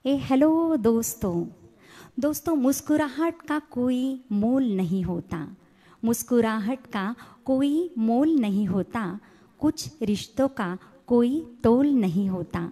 Hello दोस्तों मुस्कुराहट का कोई मोल नहीं होता। मुस्कुराहट का कोई मोल नहीं होता। कुछ रिश्तों का कोई तोल नहीं होता।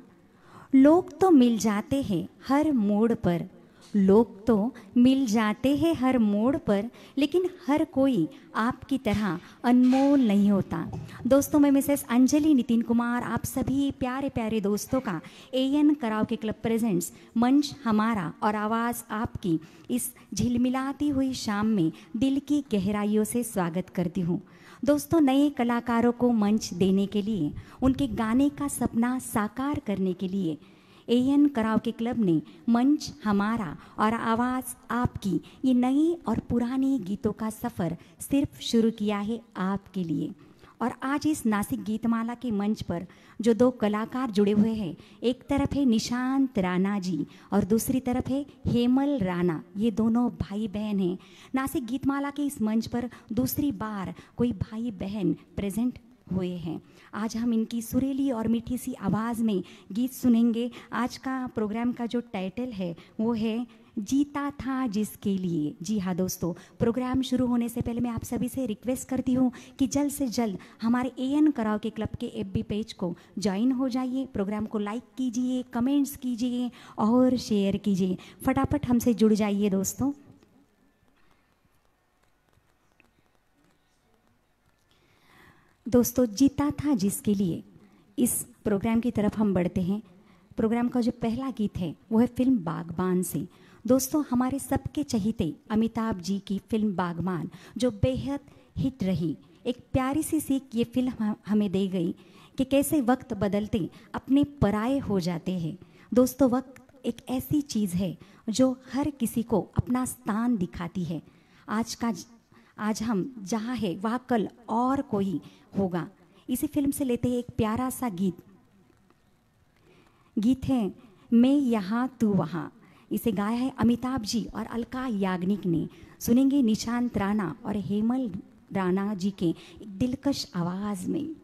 लोग तो मिल जाते हैं हर मोड़ पर। लोग तो मिल जाते हैं हर मोड़ पर, लेकिन हर कोई आपकी तरह अनमोल नहीं होता। दोस्तों, मैं मिसेस अंजलि नितिन कुमार आप सभी प्यारे प्यारे दोस्तों का एएन कराओके क्लब प्रेजेंट्स मंच हमारा और आवाज़ आपकी इस झिलमिलाती हुई शाम में दिल की गहराइयों से स्वागत करती हूँ। दोस्तों, नए कलाकारों को मंच देने के लिए, उनके गाने का सपना साकार करने के लिए एएन कराओके क्लब ने मंच हमारा और आवाज़ आपकी ये नई और पुराने गीतों का सफ़र सिर्फ शुरू किया है आपके लिए। और आज इस नासिक गीतमाला के मंच पर जो दो कलाकार जुड़े हुए हैं, एक तरफ है निशांत राणा जी और दूसरी तरफ है हेमल राणा। ये दोनों भाई बहन हैं। नासिक गीतमाला के इस मंच पर दूसरी बार कोई भाई बहन प्रेजेंट हुए हैं। आज हम इनकी सुरीली और मीठी सी आवाज़ में गीत सुनेंगे। आज का प्रोग्राम का जो टाइटल है वो है जीता था जिसके लिए। जी हाँ दोस्तों, प्रोग्राम शुरू होने से पहले मैं आप सभी से रिक्वेस्ट करती हूँ कि जल्द से जल्द हमारे एएन कराओके क्लब के एफबी पेज को ज्वाइन हो जाइए। प्रोग्राम को लाइक कीजिए, कमेंट्स कीजिए और शेयर कीजिए। फटाफट हमसे जुड़ जाइए दोस्तों। दोस्तों, जीता था जिसके लिए इस प्रोग्राम की तरफ हम बढ़ते हैं। प्रोग्राम का जो पहला गीत है वो है फिल्म बागबान से। दोस्तों, हमारे सबके चहीते अमिताभ जी की फिल्म बागबान जो बेहद हिट रही, एक प्यारी सी सीख ये फिल्म हमें दे गई कि कैसे वक्त बदलते अपने पराये हो जाते हैं। दोस्तों, वक्त एक ऐसी चीज़ है जो हर किसी को अपना स्थान दिखाती है। आज हम जहाँ है वहाँ कल और कोई होगा। इसी फिल्म से लेते हैं एक प्यारा सा गीत है मैं यहाँ तू वहाँ। इसे गाया है अमिताभ जी और अलका याग्निक ने। सुनेंगे निशांत राणा और हेमल राणा जी के एक दिलकश आवाज़ में।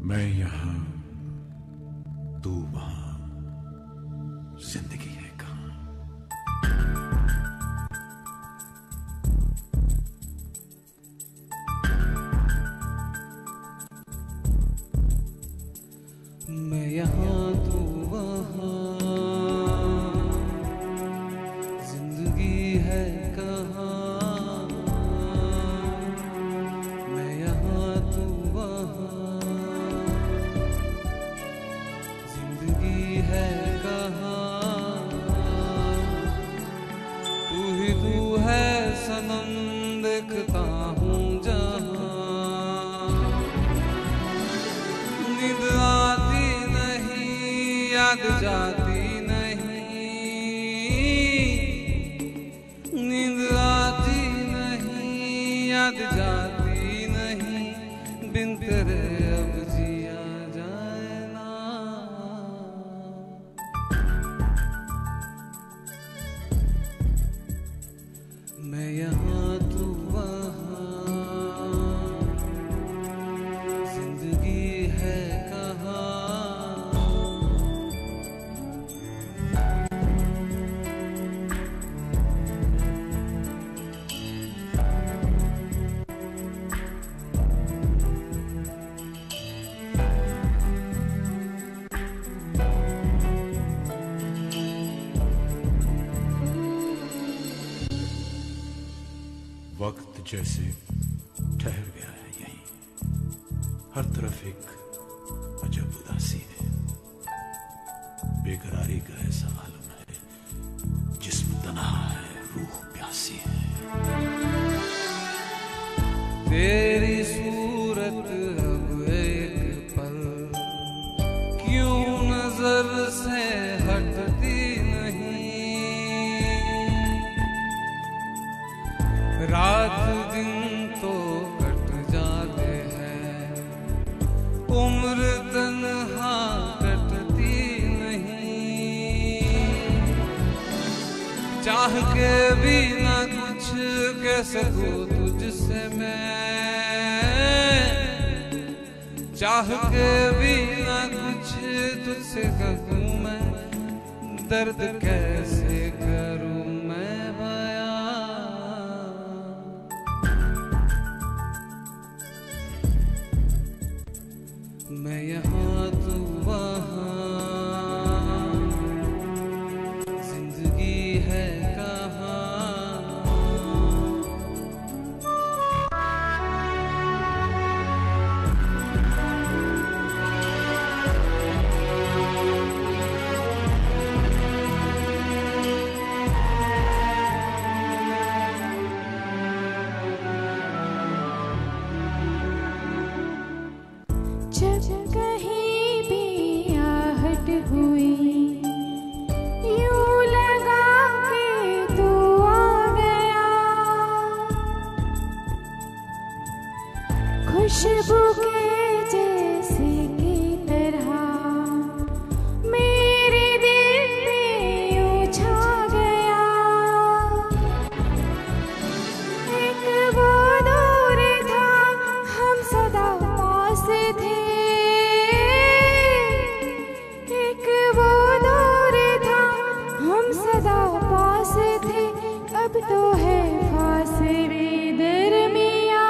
मैं यहाँ तू वहाँ, जिंदगी है कहाँ। मैं यहाँ तू वहाँ, जिंदगी है कहाँ। मैं यहाँ तू वहाँ, जिंदगी है कहाँ। तू ही तू है सनम, देखता हूँ जहाँ। नींद आती नहीं, याद जाती नहीं। नींद आती नहीं, याद जाती नहीं। बिन तेरे अब जिया जाए ना। मैं यहाँ तू वहाँ, जिंदगी है कहाँ। वक्त जैसे ठहर गया है यहीं, हर तरफ एक अजब उदासी है। बेकरारी का ऐसा आलम है, जिस्म तन्हा है, रूह प्यासी है। तेरी सूरत अब एक पल रात दिन तो कट जाते हैं, उम्र तन्हा कटती नहीं। चाह के भी ना कुछ कह सकूं तुझसे मैं, चाह के भी ना कुछ तुझसे कहूं मैं, दर्द कैसे करूं मैं बयां। मैं यहाँ तू वहाँ, जिंदगी है कहाँ। जब कहीं भी आहट हुई, यूं लगा कि तू आ गया। खुशबू के जैसे की तरह मेरे दिल पे यूं छा गया। एक वो दौर था हम सदा पास थे, एक वो दौर था हम सदा पास थे, अब तो है फासले दरमियां।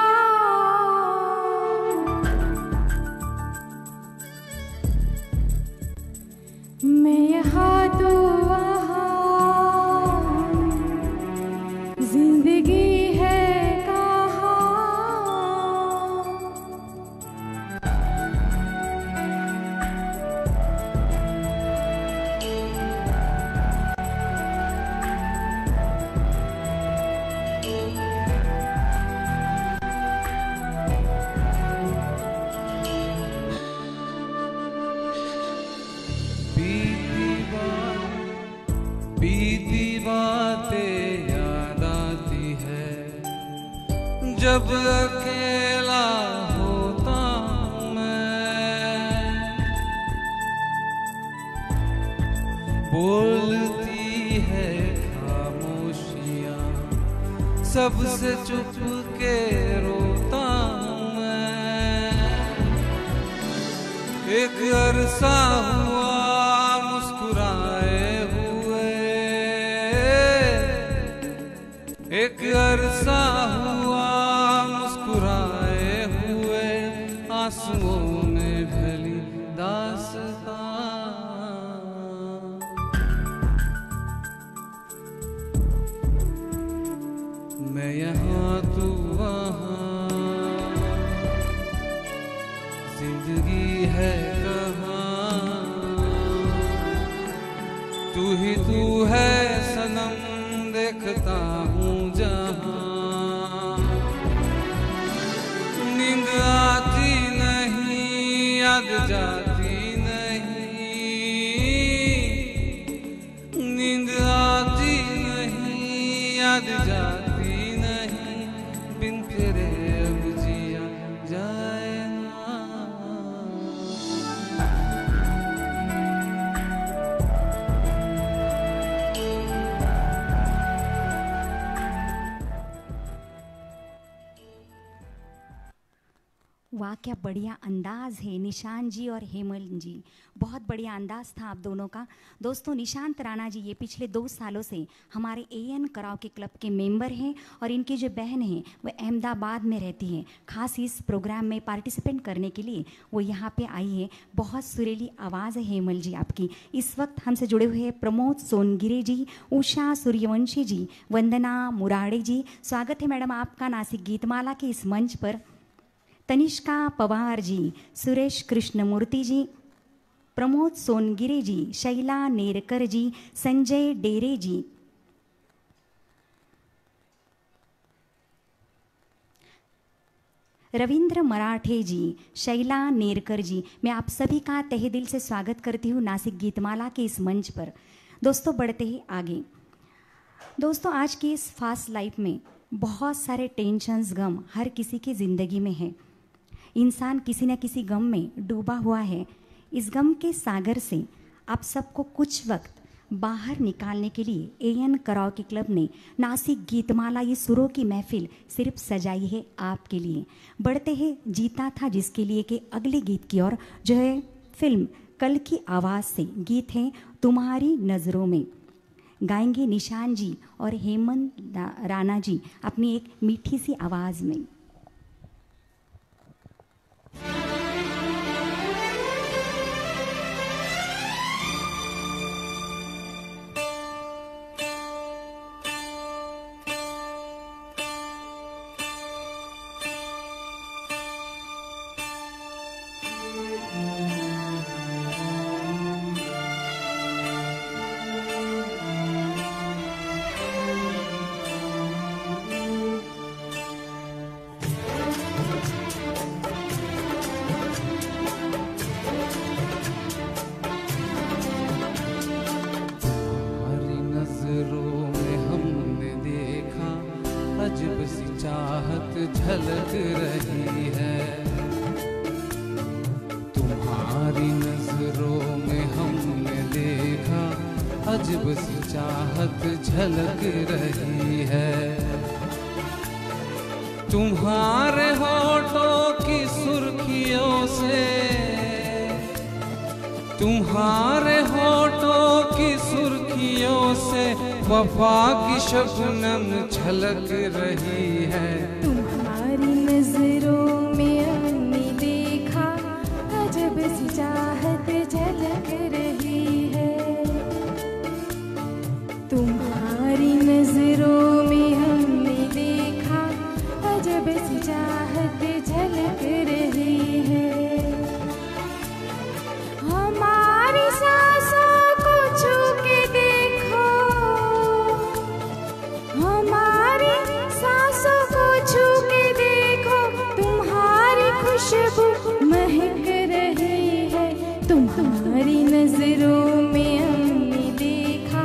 मैं यहाँ तो वहाँ, जिंदगी है कहाँ। बीती बातें याद आती है, जब अकेला होता हूँ मैं। बोलती है खामोशियाँ, सबसे चुप के रोता हूँ मैं। एक अरसा हुआ मुस्कुराए हुए, एक अरसा हुआ मुस्कुराए हुए, आंसुओं में भली दास्तां। मैं यहाँ तू वहाँ, जिंदगी है कहाँ। तू ही तू है सनम, देखता हूँ जहाँ। नींद आती नहीं, याद जाती नहीं, नींद आती नहीं, याद जाती नहीं, बिन तेरे अब जिया जाए ना। वाह क्या बढ़िया अंदाज है निशान जी और हेमल जी, बहुत बढ़िया अंदाज था आप दोनों का। दोस्तों निशांत राणा जी ये पिछले 2 सालों से हमारे एएन कराओके क्लब के मेंबर हैं और इनकी जो बहन है वो अहमदाबाद में रहती है। खास इस प्रोग्राम में पार्टिसिपेट करने के लिए वो यहाँ पे आई है। बहुत सुरीली आवाज़ है हेमल जी आपकी। इस वक्त हमसे जुड़े हुए हैं प्रमोद सोनगिरे जी, उषा सूर्यवंशी जी, वंदना मुराड़े जी। स्वागत है मैडम आपका नासिक गीतमाला के इस मंच पर। तनिष्का पवार जी, सुरेश कृष्णमूर्ति जी, प्रमोद सोनगिरे जी, शैला नेरकर जी, संजय डेरे जी, रविंद्र मराठे जी, शैला नेरकर जी, मैं आप सभी का तहे दिल से स्वागत करती हूँ नासिक गीतमाला के इस मंच पर। दोस्तों बढ़ते ही आगे। दोस्तों आज की इस फास्ट लाइफ में बहुत सारे टेंशन्स, गम हर किसी की ज़िंदगी में है। इंसान किसी न किसी गम में डूबा हुआ है। इस गम के सागर से आप सबको कुछ वक्त बाहर निकालने के लिए एएन कराओके क्लब ने नासिक गीतमाला ये सुरों की महफिल सिर्फ सजाई है आपके लिए। बढ़ते हैं जीता था जिसके लिए के अगले गीत की ओर, जो है फिल्म कल की आवाज़ से। गीत है तुम्हारी नज़रों में। गाएंगे निशान जी और हेमंत राणा जी अपनी एक मीठी सी आवाज़ में। झलक रही है, तुम्हारी नजरों में हमने देखा अजब सी चाहत झलक रही है। तुम्हारे होठों की सुर्खियों से, तुम्हारे होठों की सुर्खियों से वफा की शबनम छलक रही है। तुम्हारी नजरों में हमने देखा अजब सी चाहत झलक रही है। तुम्हारी नजरों में हमने देखा अजब सी चाहत झलक रही है। हमारी सांसों को छू के देखो, हमारी सांसों को छू के देखो, तुम्हारी खुशबू महक रही है। तुम्हारी नजरों में हमने देखा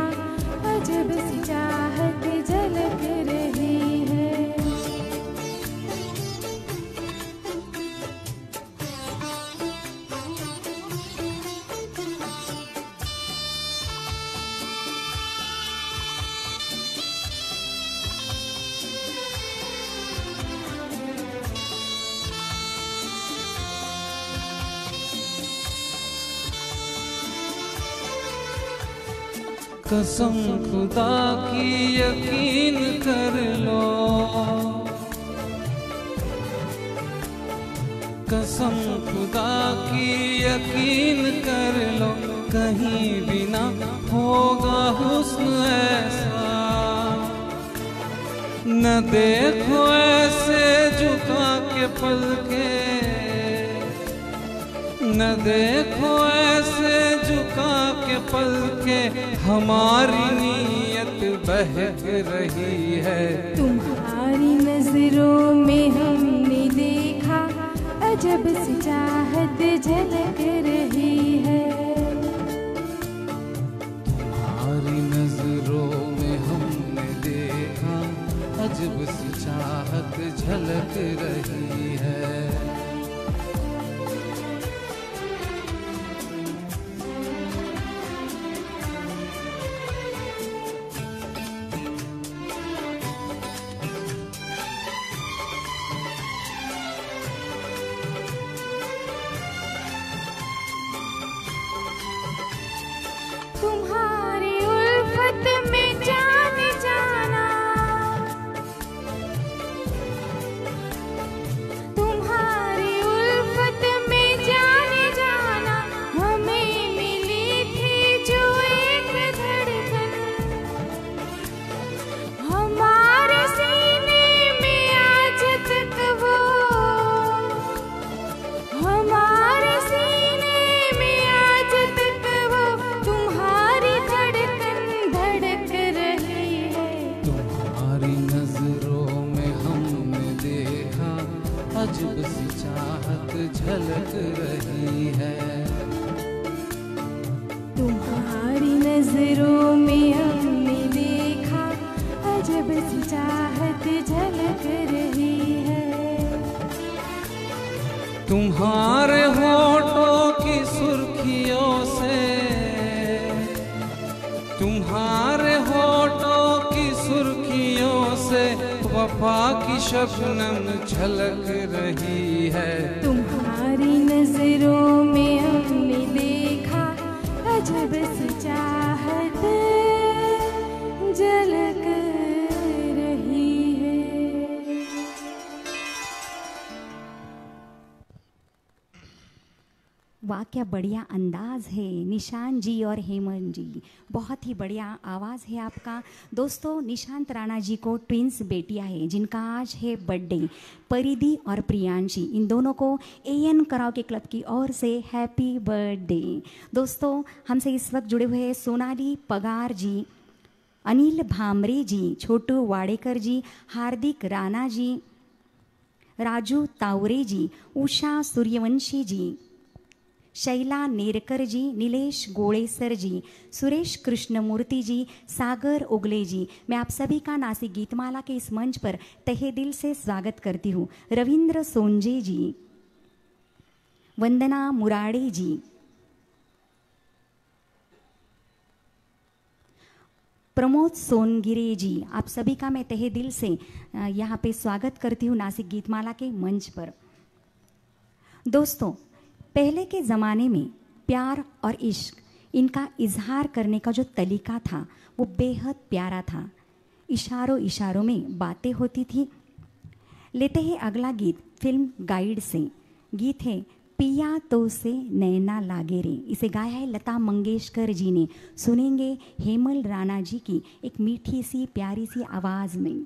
अजब सी चाहत झलक रही है। कसम खुदा की यकीन कर लो, कसम खुदा की यकीन कर लो, कहीं भी ना होगा हुस्न ऐसा। न देखो ऐसे झुका के पलके, न देखो ऐसे झुका के पलके, हमारी नीयत बहक रही है। तुम्हारी नजरों में हमने देखा अजब सी चाहत झलक रही है। तुम्हारी नजरों में हमने देखा अजब सी चाहत झलक रही है। तुम्हारी उल्फत में जान जाना, तुम्हारी उल्फत में जान जाना, हमें मिली थी जो एक धड़कन, हमारे सीने में आज तक वो, हमारे सीने में आज तक वो तुम्हारी धड़कन धड़क रही है। तुम्हारी नजरों में हमने देखा अजब सी चाहत झलक रही है। तुम्हारी नजरों में हमने देखा अजब सी चाहत तुम्हारे होठों की सुर्खियों से, तुम्हारे होठों की सुर्खियों से वफा की शबनम झलक रही है। तुम्हारी नजरों में हमने देखा अजब सी चाहत झलक रही है। वाह क्या बढ़िया अंदाज है निशांत जी और हेमंत जी, बहुत ही बढ़िया आवाज़ है आपका। दोस्तों निशांत राणा जी को ट्विंस बेटियां हैं जिनका आज है बर्थडे, परिधि और प्रियांशी। इन दोनों को एएन कराओके क्लब की ओर से हैप्पी बर्थडे। दोस्तों हमसे इस वक्त जुड़े हुए हैं सोनाली पगार जी, अनिल भामरे जी, छोटू वाडेकर जी, हार्दिक राणा जी, राजू तावरे जी, उषा सूर्यवंशी जी, शैला नेरकर जी, नीलेश गोड़ेसर जी, सुरेश कृष्णमूर्ति जी, सागर उगले जी। मैं आप सभी का नासिक गीतमाला के इस मंच पर तहे दिल से स्वागत करती हूँ। रविंद्र सोंजे जी, वंदना मुराड़े जी, प्रमोद सोनगिरे जी, आप सभी का मैं तहे दिल से यहाँ पे स्वागत करती हूँ नासिक गीतमाला के मंच पर। दोस्तों पहले के ज़माने में प्यार और इश्क इनका इजहार करने का जो तरीका था वो बेहद प्यारा था। इशारों इशारों में बातें होती थी। लेते हैं अगला गीत फिल्म गाइड से। गीत है पिया तो से नैना लागे रे। इसे गाया है लता मंगेशकर जी ने। सुनेंगे हेमल राणा जी की एक मीठी सी प्यारी सी आवाज़ में।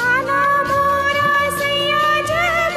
आना मोरा सैया जब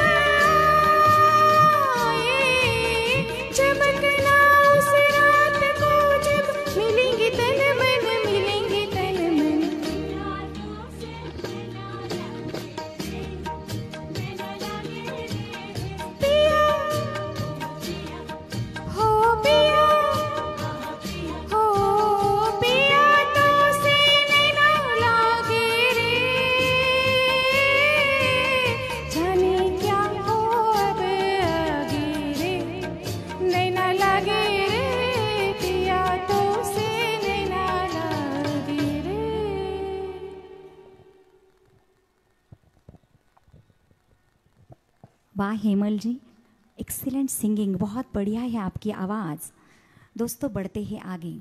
वाह हेमल जी, एक्सीलेंट सिंगिंग, बहुत बढ़िया है आपकी आवाज़। दोस्तों बढ़ते हैं आगे।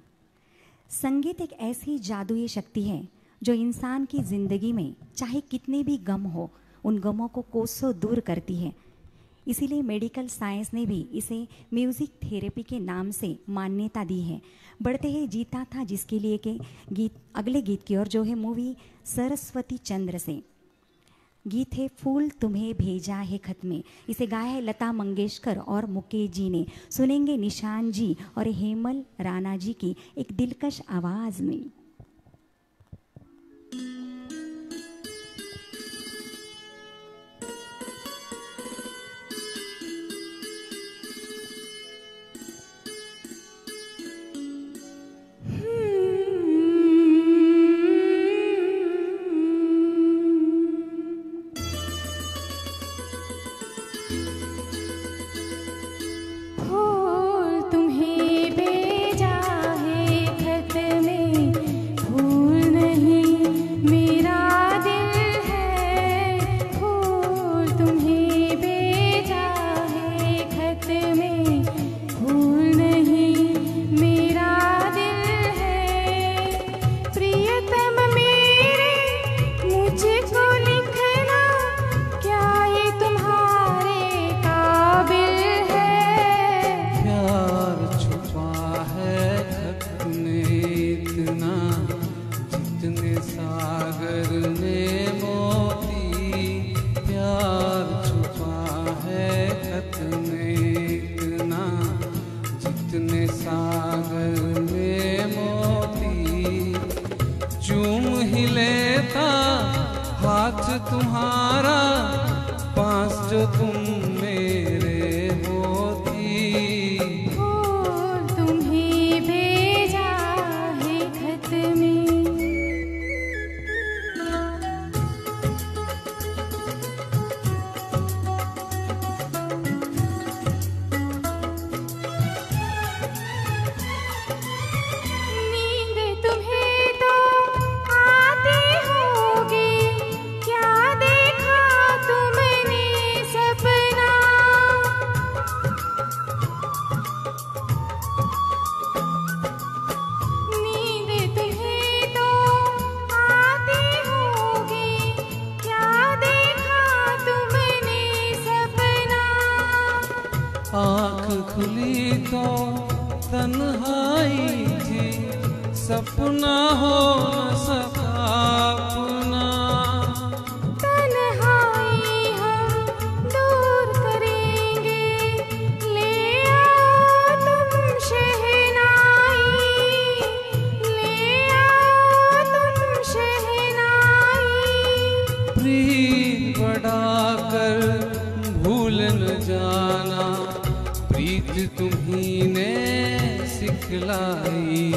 संगीत एक ऐसी जादुई शक्ति है जो इंसान की ज़िंदगी में चाहे कितने भी गम हो, उन गमों को कोसों दूर करती है। इसीलिए मेडिकल साइंस ने भी इसे म्यूज़िक थेरेपी के नाम से मान्यता दी है। बढ़ते हैं जीता था जिसके लिए के गीत, अगले गीत की ओर, जो है मूवी सरस्वती चंद्र से। गीत है फूल तुम्हें भेजा है खत में। इसे गाया है लता मंगेशकर और मुकेश जी ने। सुनेंगे निशान जी और हेमल राणा जी की एक दिलकश आवाज़ में। फूल तुम्हें भेजा है खत में, फूल नहीं मेरा दिल है। फूल तुम्हें भेजा है खत में, फूल नहीं मेरा दिल है। प्रियतम मेरे मुझको लिखना, क्या ये तुम्हारे काबिल है। प्यार छुपा है खत में इतना, जितने सागर में मोती। प्यार छुपा है खत में इतना, जितने सागर में मोती। चूम ही लेता हाथ तुम्हारा, पास जो तुम मेरे होती। फूल तुम्हें भेजा है खत में। नींद तुम्हें तो आती होगी, क्या देखा तुमने सपना। नींद तुम्हें तो आती होगी, क्या देखा तुमने सपना। आँख खुली तो तन्हाई थी, सपना हो न सका अपना। तन्हाई हम दूर करेंगे, ले आओ तुम शहनाई। ले आओ तुम शहनाई। प्रीत बढ़ाकर भूल न जाना, प्रीत तुम्ही ने सिखलाई।